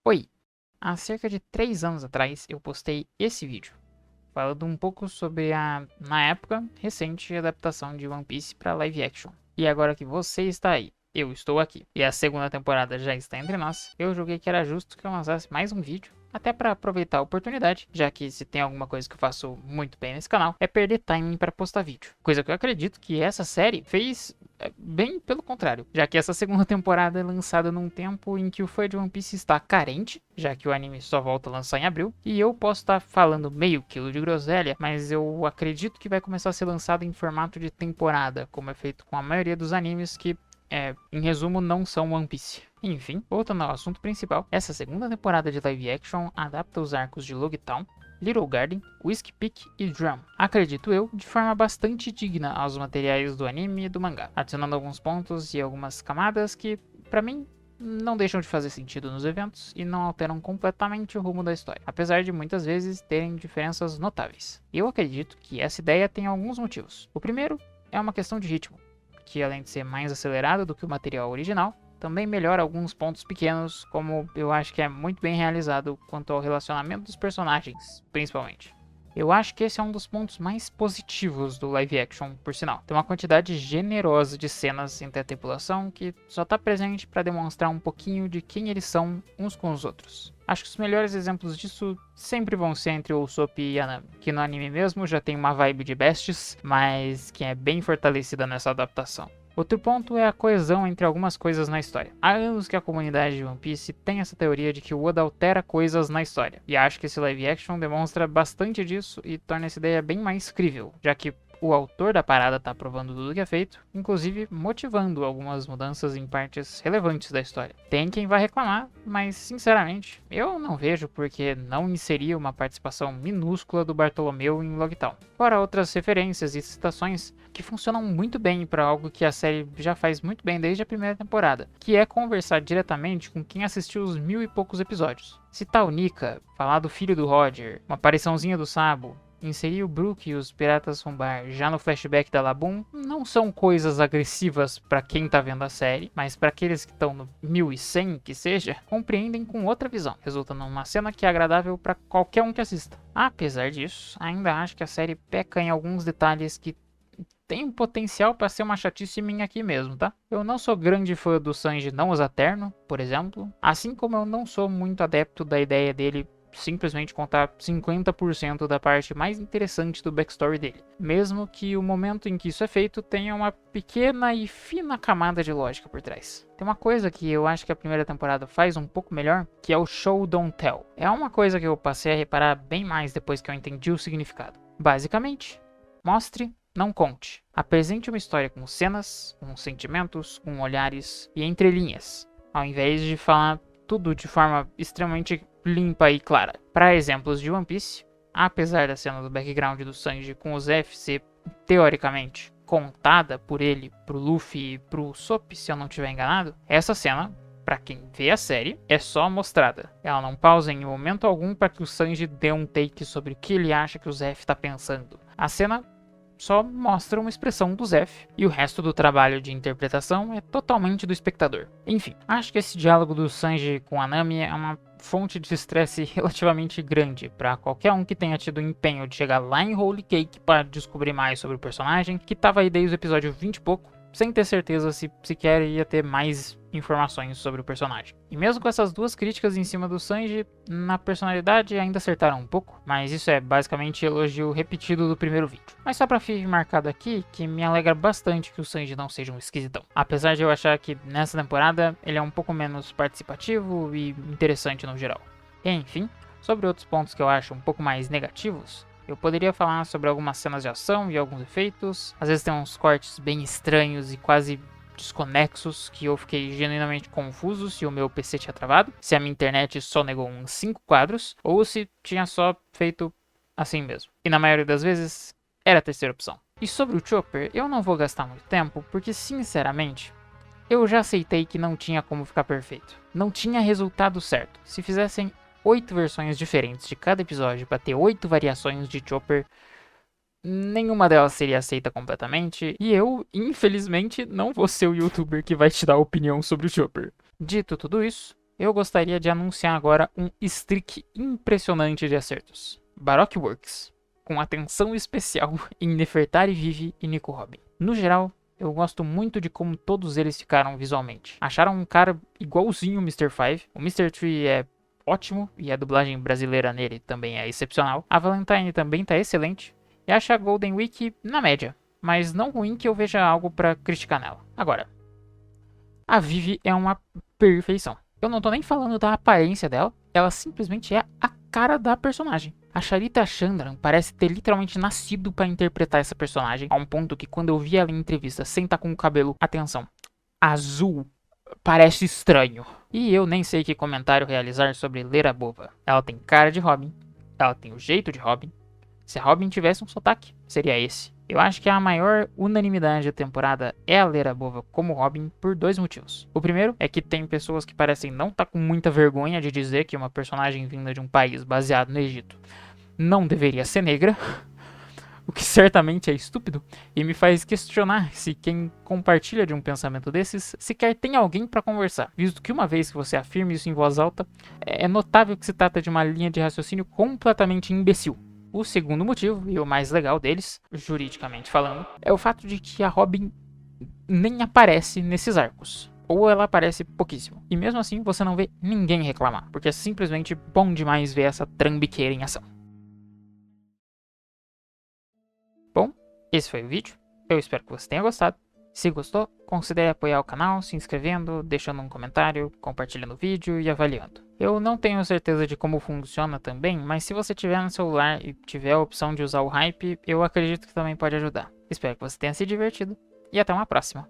Oi! Há cerca de 3 anos atrás eu postei esse vídeo, falando um pouco sobre a, na época, recente adaptação de One Piece para live action. E agora que você está aí, eu estou aqui, e a segunda temporada já está entre nós, eu julguei que era justo que eu lançasse mais um vídeo, até para aproveitar a oportunidade, já que se tem alguma coisa que eu faço muito bem nesse canal, é perder timing para postar vídeo. Coisa que eu acredito que essa série fez bem pelo contrário, já que essa segunda temporada é lançada num tempo em que o fã de One Piece está carente, já que o anime só volta a lançar em abril, e eu posso estar falando meio quilo de groselha, mas eu acredito que vai começar a ser lançado em formato de temporada, como é feito com a maioria dos animes que, em resumo, não são One Piece. Enfim, voltando ao assunto principal, essa segunda temporada de live action adapta os arcos de Logtown, Little Garden, Whiskey Peak e Drum, acredito eu, de forma bastante digna aos materiais do anime e do mangá, adicionando alguns pontos e algumas camadas que, pra mim, não deixam de fazer sentido nos eventos e não alteram completamente o rumo da história, apesar de muitas vezes terem diferenças notáveis. Eu acredito que essa ideia tem alguns motivos. O primeiro é uma questão de ritmo, que além de ser mais acelerado do que o material original, também melhora alguns pontos pequenos, como eu acho que é muito bem realizado quanto ao relacionamento dos personagens, principalmente. Eu acho que esse é um dos pontos mais positivos do live action, por sinal. Tem uma quantidade generosa de cenas entre a tripulação que só está presente para demonstrar um pouquinho de quem eles são uns com os outros. Acho que os melhores exemplos disso sempre vão ser entre o Usopp e a Nami, que no anime mesmo já tem uma vibe de besties, mas que é bem fortalecida nessa adaptação. Outro ponto é a coesão entre algumas coisas na história. Há anos que a comunidade de One Piece tem essa teoria de que o Oda altera coisas na história, e acho que esse live action demonstra bastante disso e torna essa ideia bem mais crível, já que o autor da parada tá aprovando tudo que é feito, inclusive motivando algumas mudanças em partes relevantes da história. Tem quem vai reclamar, mas sinceramente, eu não vejo por que não inserir uma participação minúscula do Bartolomeu em Logtown. Fora outras referências e citações que funcionam muito bem para algo que a série já faz muito bem desde a primeira temporada, que é conversar diretamente com quem assistiu os 1000 e poucos episódios. Citar o Nika, falar do filho do Roger, uma apariçãozinha do Sabo, inserir o Brook e os Piratas Rumbar já no flashback da Laboon não são coisas agressivas para quem tá vendo a série, mas para aqueles que estão no 1100 que seja, compreendem com outra visão, resultando numa cena que é agradável para qualquer um que assista. Apesar disso, ainda acho que a série peca em alguns detalhes que tem um potencial para ser uma chatice minha aqui mesmo, tá? Eu não sou grande fã do Sanji não usar terno, por exemplo, assim como eu não sou muito adepto da ideia dele simplesmente contar 50% da parte mais interessante do backstory dele, mesmo que o momento em que isso é feito tenha uma pequena e fina camada de lógica por trás. Tem uma coisa que eu acho que a primeira temporada faz um pouco melhor, que é o show don't tell. É uma coisa que eu passei a reparar bem mais depois que eu entendi o significado. Basicamente, mostre, não conte. Apresente uma história com cenas, com sentimentos, com olhares e entrelinhas, ao invés de falar tudo de forma extremamente limpa e clara. Para exemplos de One Piece, apesar da cena do background do Sanji com o Zeff ser teoricamente contada por ele pro Luffy e pro Usopp, se eu não estiver enganado, essa cena, para quem vê a série, é só mostrada. Ela não pausa em momento algum para que o Sanji dê um take sobre o que ele acha que o Zeff está pensando. A cena só mostra uma expressão do Zeff, e o resto do trabalho de interpretação é totalmente do espectador. Enfim, acho que esse diálogo do Sanji com a Nami é uma fonte de estresse relativamente grande para qualquer um que tenha tido o empenho de chegar lá em Holy Cake para descobrir mais sobre o personagem, que tava aí desde o episódio 20 e pouco, sem ter certeza se sequer ia ter mais informações sobre o personagem. E mesmo com essas duas críticas em cima do Sanji, na personalidade ainda acertaram um pouco, mas isso é basicamente elogio repetido do primeiro vídeo. Mas só pra ficar marcado aqui, que me alegra bastante que o Sanji não seja um esquisitão. Apesar de eu achar que nessa temporada ele é um pouco menos participativo e interessante no geral. Enfim, sobre outros pontos que eu acho um pouco mais negativos, eu poderia falar sobre algumas cenas de ação e alguns efeitos. Às vezes tem uns cortes bem estranhos e quase desconexos que eu fiquei genuinamente confuso se o meu PC tinha travado, se a minha internet só negou uns 5 quadros ou se tinha só feito assim mesmo. E na maioria das vezes era a terceira opção. E sobre o Chopper, eu não vou gastar muito tempo porque sinceramente eu já aceitei que não tinha como ficar perfeito. Não tinha resultado certo. Se fizessem 8 versões diferentes de cada episódio para ter 8 variações de Chopper, nenhuma delas seria aceita completamente, e eu, infelizmente, não vou ser o youtuber que vai te dar opinião sobre o Chopper. Dito tudo isso, eu gostaria de anunciar agora um streak impressionante de acertos. Baroque Works, com atenção especial em Nefertari Vivi e Nico Robin. No geral, eu gosto muito de como todos eles ficaram visualmente. Acharam um cara igualzinho o Mr. Five. O Mr. Tree é ótimo e a dublagem brasileira nele também é excepcional. A Valentine também tá excelente. E acho a Golden Week na média, mas não ruim que eu veja algo pra criticar nela. Agora, a Vivi é uma perfeição. Eu não tô nem falando da aparência dela, ela simplesmente é a cara da personagem. A Charita Chandran parece ter literalmente nascido pra interpretar essa personagem, a um ponto que quando eu vi ela em entrevista sem estar com o cabelo, atenção, azul, parece estranho. E eu nem sei que comentário realizar sobre Lyra Bova. Ela tem cara de Robin, ela tem o jeito de Robin. Se a Robin tivesse um sotaque, seria esse. Eu acho que a maior unanimidade da temporada é a Lyra Bova como Robin por 2 motivos. O primeiro é que tem pessoas que parecem não estar com muita vergonha de dizer que uma personagem vinda de um país baseado no Egito não deveria ser negra, o que certamente é estúpido e me faz questionar se quem compartilha de um pensamento desses sequer tem alguém para conversar, visto que uma vez que você afirma isso em voz alta, é notável que se trata de uma linha de raciocínio completamente imbecil. O segundo motivo, e o mais legal deles, juridicamente falando, é o fato de que a Robin nem aparece nesses arcos. Ou ela aparece pouquíssimo. E mesmo assim você não vê ninguém reclamar, porque é simplesmente bom demais ver essa trambiqueira em ação. Bom, esse foi o vídeo. Eu espero que você tenha gostado. Se gostou, considere apoiar o canal se inscrevendo, deixando um comentário, compartilhando o vídeo e avaliando. Eu não tenho certeza de como funciona também, mas se você tiver no celular e tiver a opção de usar o Hype, eu acredito que também pode ajudar. Espero que você tenha se divertido e até uma próxima.